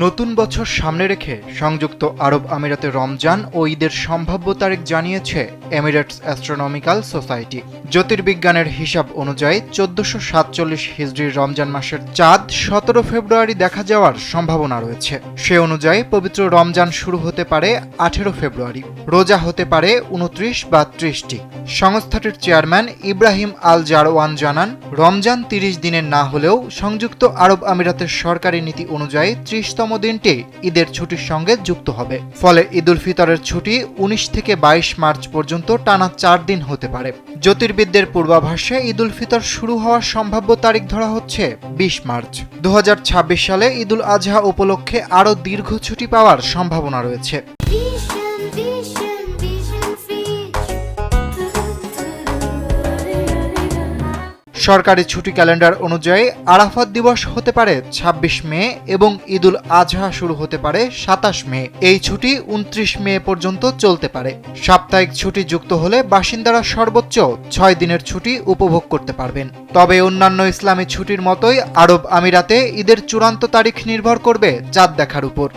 নতুন বছর সামনে রেখে সংযুক্ত আরব আমিরাতে রমজান ও ঈদের সম্ভাব্য তারিখ জানিয়েছে এমিরেটস অ্যাস্ট্রোনমিক্যাল সোসাইটি। জ্যোতির্বিজ্ঞানের হিসাব অনুযায়ী 1447 হিজরির রমজান মাসের চাঁদ 17 ফেব্রুয়ারি দেখা যাওয়ার সম্ভাবনা রয়েছে। সে অনুযায়ী পবিত্র রমজান শুরু হতে পারে 18 ফেব্রুয়ারি, রোজা হতে পারে 29 বা 30টি। সংস্থাটির চেয়ারম্যান ইব্রাহিম আল জারওয়ান জানান, রমজান 30 দিনের না হলেও সংযুক্ত আরব আমিরাতের সরকারি নীতি অনুযায়ী 30তম দিনটি ঈদের ছুটির সঙ্গে যুক্ত হবে। ফলে ঈদ উল ফিতরের ছুটি 19 থেকে 22 মার্চ পর্যন্ত টানা 4 দিন হতে পারে। জ্যোতির্বিদদের পূর্বাভাসে ঈদ উল ফিতর শুরু হওয়ার সম্ভাব্য তারিখ ধরা হচ্ছে 20 মার্চ। 2026 সালে ঈদ উল আজহা উপলক্ষে আরও দীর্ঘ ছুটি পাওয়ার সম্ভাবনা রয়েছে। সরকারি ছুটি ক্যালেন্ডার অনুযায়ী আরাফাত দিবস হতে পারে 26 মে এবং ঈদ উল আজহা শুরু হতে পারে 27 মে। এই ছুটি 29 মে পর্যন্ত চলতে পারে। সাপ্তাহিক ছুটি যুক্ত হলে বাসিন্দারা সর্বোচ্চ 6 দিনের ছুটি উপভোগ করতে পারবেন। তবে অন্যান্য ইসলামী ছুটির মতোই আরব আমিরাতে ঈদের চূড়ান্ত তারিখ নির্ভর করবে চাঁদ দেখার উপর।